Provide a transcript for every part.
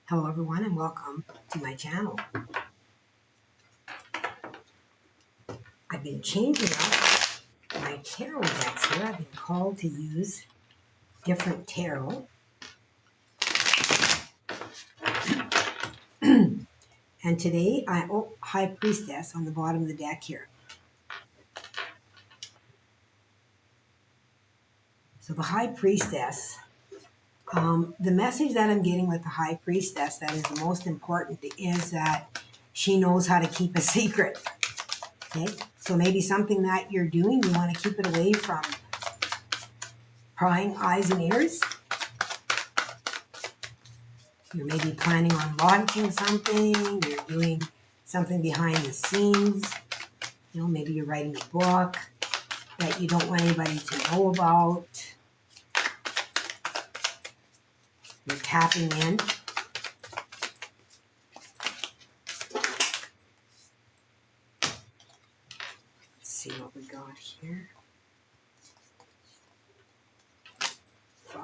Hello everyone and welcome to my channel. I've been changing up my tarot decks here. I've been called to use different tarot. And today High Priestess on the bottom of the deck here. So the High Priestess, the message that I'm getting with the High Priestess that is the most important is that she knows how to keep a secret. Okay, so maybe something that you're doing, you want to keep it away from prying eyes and ears. You're maybe planning on launching something, you're doing something behind the scenes, maybe you're writing a book that you don't want anybody to know about. You're tapping in. Let's see what we got here. 5.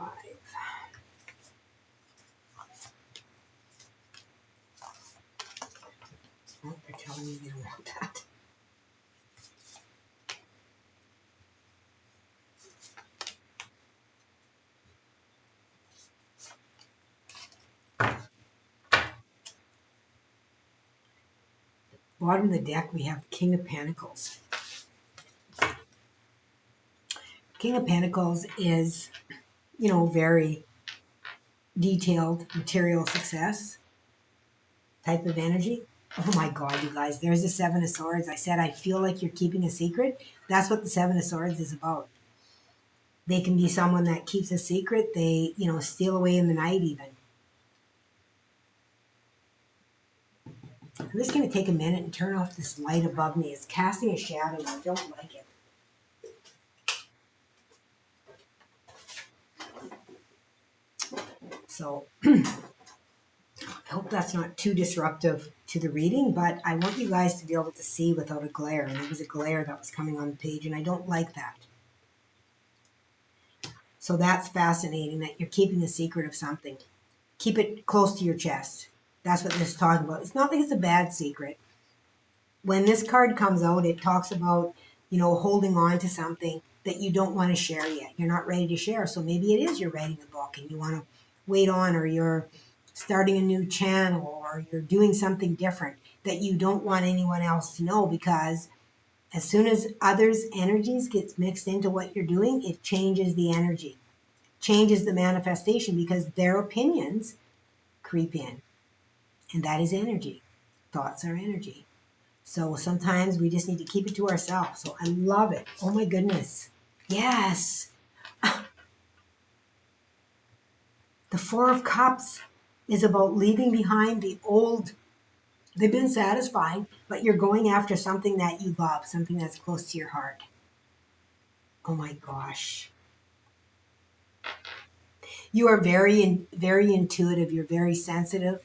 Oh, they're telling me they don't want that. Bottom of the deck, we have King of Pentacles. King of Pentacles is, very detailed material success type of energy. Oh my God, you guys, there's the Seven of Swords. I said, I feel like you're keeping a secret. That's what the Seven of Swords is about. They can be someone that keeps a secret. They, steal away in the night even. I'm just going to take a minute and turn off this light above me. It's casting a shadow and I don't like it. So I hope that's not too disruptive to the reading, but I want you guys to be able to see without a glare. And there was a glare that was coming on the page and I don't like that. So that's fascinating that you're keeping a secret of something. Keep it close to your chest. That's what this is talking about. It's not like it's a bad secret. When this card comes out, it talks about, holding on to something that you don't want to share yet. You're not ready to share. So maybe it is you're writing a book and you want to wait on, or you're starting a new channel, or you're doing something different that you don't want anyone else to know, because as soon as others' energies gets mixed into what you're doing, it changes the energy, changes the manifestation, because their opinions creep in. And that is energy. Thoughts are energy. So sometimes we just need to keep it to ourselves. So I love it. Oh my goodness. Yes. The Four of Cups is about leaving behind the old. They've been satisfied, but you're going after something that you love, something that's close to your heart. Oh my gosh. You are very, very intuitive. You're very sensitive.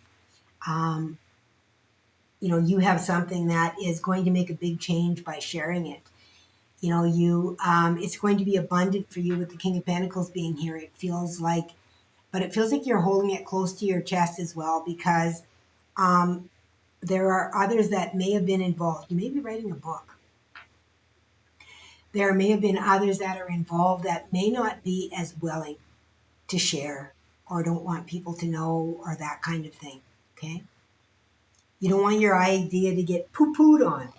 You have something that is going to make a big change by sharing it. It's going to be abundant for you with the King of Pentacles being here. It feels like you're holding it close to your chest as well, because there are others that may have been involved. You may be writing a book. There may have been others that are involved that may not be as willing to share, or don't want people to know, or that kind of thing. Okay? You don't want your idea to get poo-pooed on.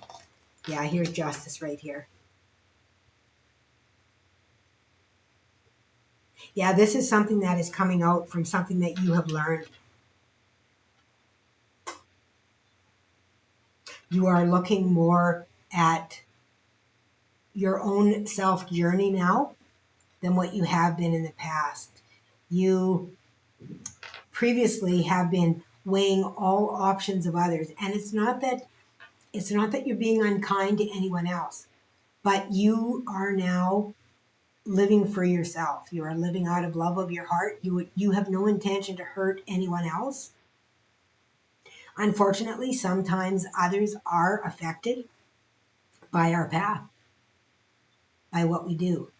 Yeah, here's Justice right here. Yeah, this is something that is coming out from something that you have learned. You are looking more at your own self journey now than what you have been in the past. You previously have been weighing all options of others, and it's not that you're being unkind to anyone else, but you are now living for yourself. You are living out of love of your heart. You have no intention to hurt anyone else. Unfortunately, sometimes others are affected by our path, by what we do.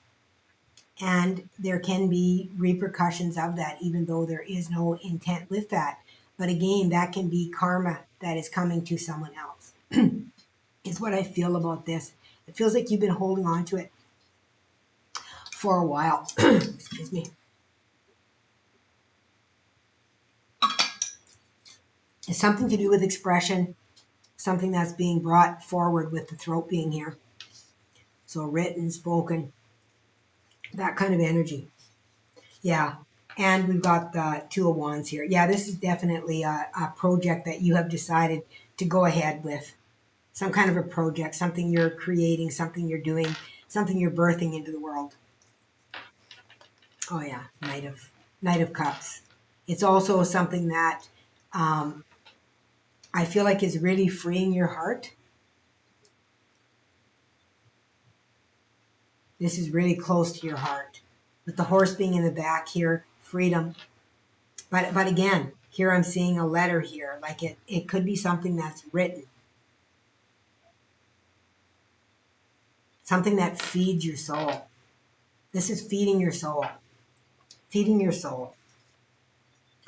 And there can be repercussions of that, even though there is no intent with that. But again, that can be karma that is coming to someone else. Is what I feel about this. It feels like you've been holding on to it for a while. Excuse me. It's something to do with expression, something that's being brought forward with the throat being here. So written, spoken, that kind of energy. Yeah. And we've got the Two of Wands here. Yeah, this is definitely a project that you have decided to go ahead with. Some kind of a project, something you're creating, something you're doing, something you're birthing into the world. Oh yeah, Knight of Cups. It's also something that um, I feel like is really freeing your heart. This is really close to your heart. With the horse being in the back here, freedom. But again, here I'm seeing a letter here. Like it could be something that's written. Something that feeds your soul. This is feeding your soul. Feeding your soul.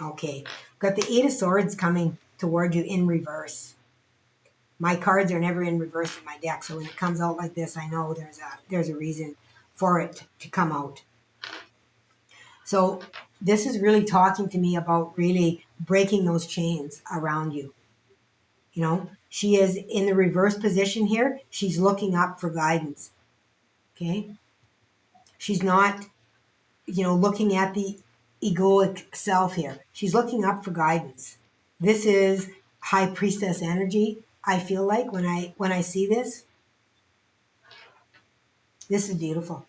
Okay. Got the Eight of Swords coming toward you in reverse. My cards are never in reverse in my deck, so when it comes out like this, I know there's a reason for it to come out. So this is really talking to me about really breaking those chains around you. You know, she is in the reverse position here. She's looking up for guidance. Okay. She's not, looking at the egoic self here. She's looking up for guidance. This is high priestess energy. I feel like when I see this, this is beautiful.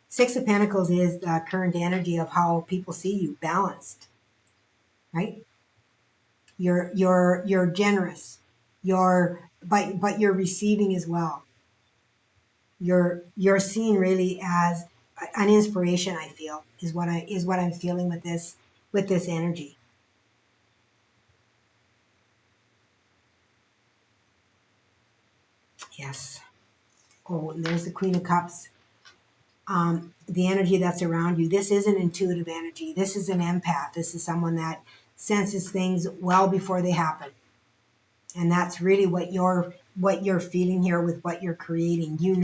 Six of Pentacles is the current energy of how people see you, balanced, right? You're generous. But you're receiving as well. You're seen really as an inspiration. I feel is what I'm feeling with this energy. Yes. Oh, and there's the Queen of Cups. The energy that's around you. This is an intuitive energy. This is an empath. This is someone that senses things well before they happen. And that's really what you're feeling here with what you're creating. You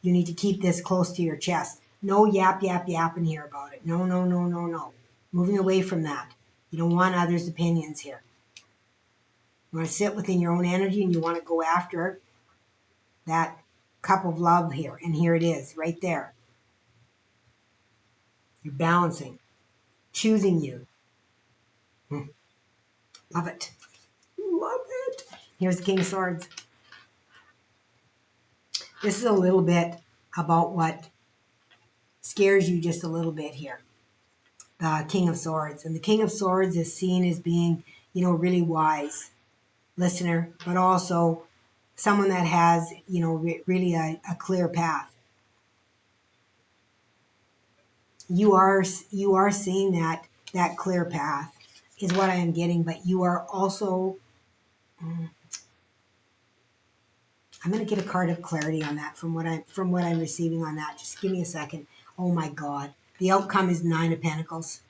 need to keep this close to your chest. No yap yap yap in here about it. No, no, no, no, no. Moving away from that. You don't want others' opinions here. You want to sit within your own energy and you want to go after that cup of love here. And here it is, right there. You're balancing, choosing you. Love it. Love it. Here's the King of Swords. This is a little bit about what scares you just a little bit here. The King of Swords. And the King of Swords is seen as being, really wise listener, but also someone that has, really a clear path. You are seeing that clear path is what I am getting, but you are also I'm going to get a card of clarity on that from what I'm receiving on that. Just give me a second. Oh my God. The outcome is Nine of Pentacles.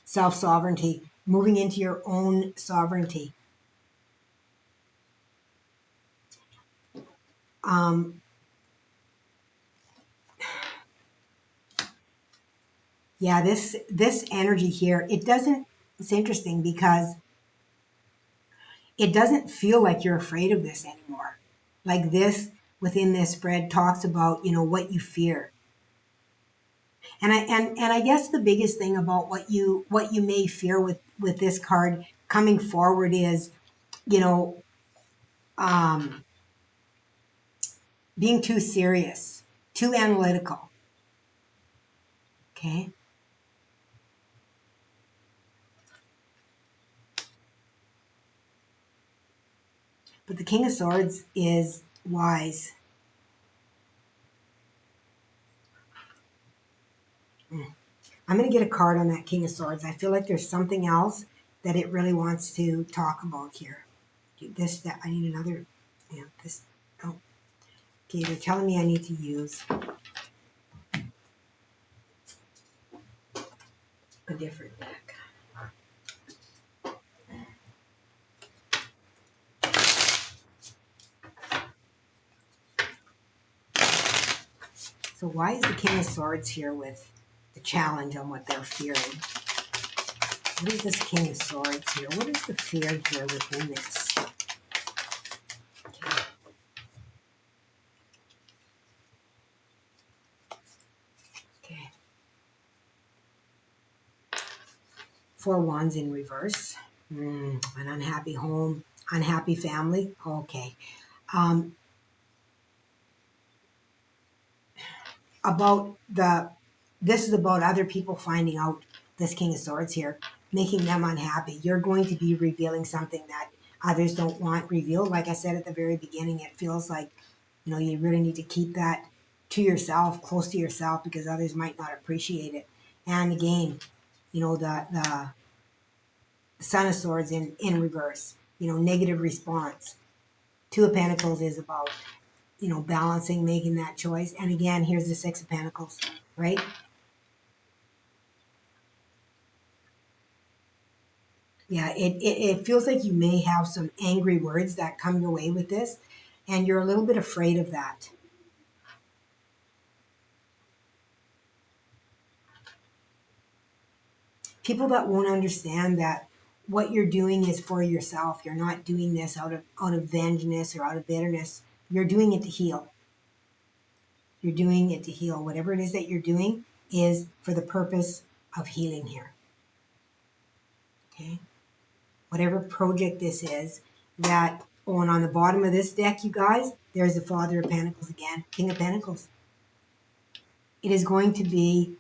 Self-sovereignty, moving into your own sovereignty. Um, yeah, this energy here, it's interesting because it doesn't feel like you're afraid of this anymore. Like this within this spread talks about, what you fear. And I guess the biggest thing about what you may fear with this card coming forward is, you know, um, being too serious, too analytical. Okay. But the King of Swords is wise. I'm going to get a card on that King of Swords. I feel like there's something else that it really wants to talk about here. That I need another. Yeah, this. Oh, okay. They're telling me I need to use a different deck. So why is the King of Swords here with the challenge on what they're fearing? What is this King of Swords here? What is the fear here within this? Okay. Okay. 4 Wands in reverse. An unhappy home, unhappy family. Okay. Um, this is about other people finding out this King of Swords here, making them unhappy. You're going to be revealing something that others don't want revealed. Like I said at the very beginning, it feels like, you really need to keep that to yourself, close to yourself, because others might not appreciate it. And again, the Son of Swords in reverse, negative response. 2 of Pentacles is about, balancing, making that choice. And again, here's the 6 of Pentacles, right? Yeah, it feels like you may have some angry words that come your way with this, and you're a little bit afraid of that. People that won't understand that what you're doing is for yourself. You're not doing this out of vengeance or out of bitterness. You're doing it to heal. You're doing it to heal. Whatever it is that you're doing is for the purpose of healing here. Okay? Whatever project this is, that, and on the bottom of this deck, you guys, there's the Father of Pentacles again, King of Pentacles. It is going to be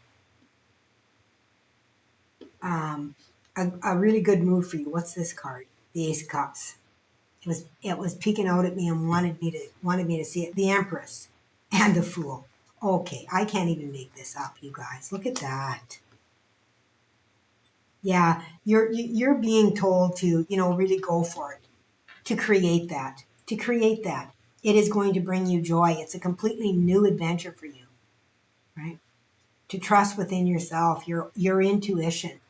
a really good move for you. What's this card? The Ace of Cups. It was peeking out at me and wanted me to see it. The Empress and the Fool. Okay, I can't even make this up, you guys. Look at that. Yeah, you're being told to, really go for it, to create that. To create that. It is going to bring you joy. It's a completely new adventure for you, right? To trust within yourself, your intuition.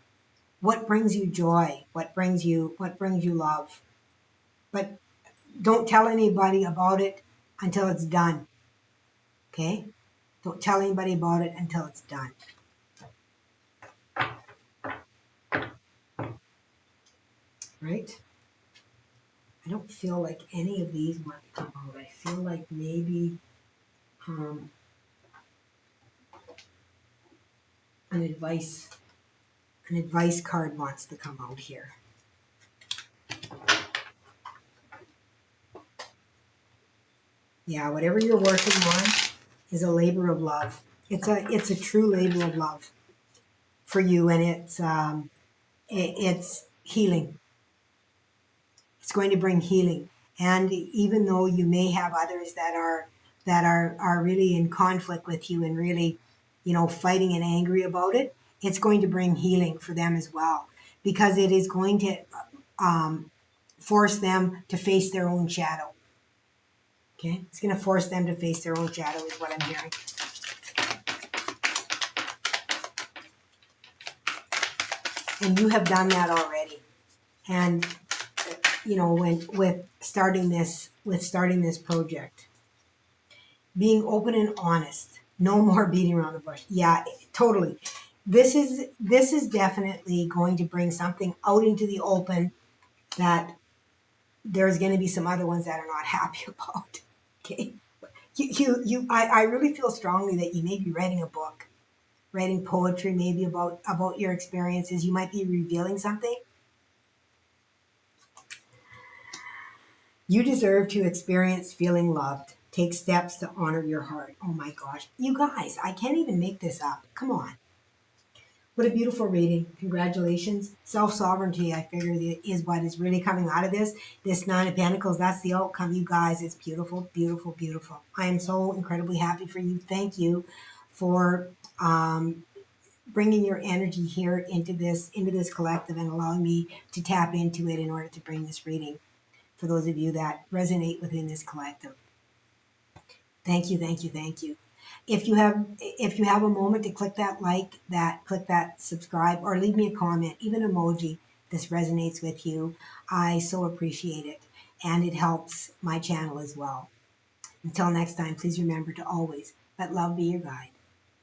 What brings you joy? What brings you love? But don't tell anybody about it until it's done. Okay? Don't tell anybody about it until it's done. Right? I don't feel like any of these want to come out. I feel like maybe an advice card wants to come out here. Yeah, whatever you're working on is a labor of love. It's a true labor of love for you, and it's healing. It's going to bring healing. And even though you may have others that are really in conflict with you and really, fighting and angry about it, it's going to bring healing for them as well, because it is going to force them to face their own shadow. Okay, it's going to force them to face their own shadow, is what I'm hearing. And you have done that already. And with starting this project, being open and honest, no more beating around the bush. Yeah, totally. This is definitely going to bring something out into the open that there's going to be some other ones that are not happy about. Okay, I really feel strongly that you may be writing a book, writing poetry, maybe about your experiences. You might be revealing something. You deserve to experience feeling loved. Take steps to honor your heart. Oh my gosh. You guys, I can't even make this up. Come on. What a beautiful reading. Congratulations. Self-sovereignty, I figure, is what is really coming out of this. This 9 of Pentacles, that's the outcome, you guys. It's beautiful, beautiful, beautiful. I am so incredibly happy for you. Thank you for bringing your energy here into this collective and allowing me to tap into it in order to bring this reading for those of you that resonate within this collective. Thank you, thank you, thank you. If you have a moment to click that click that subscribe, or leave me a comment, even emoji, this resonates with you, I so appreciate it. And it helps my channel as well. Until next time, please remember to always Let love be your guide.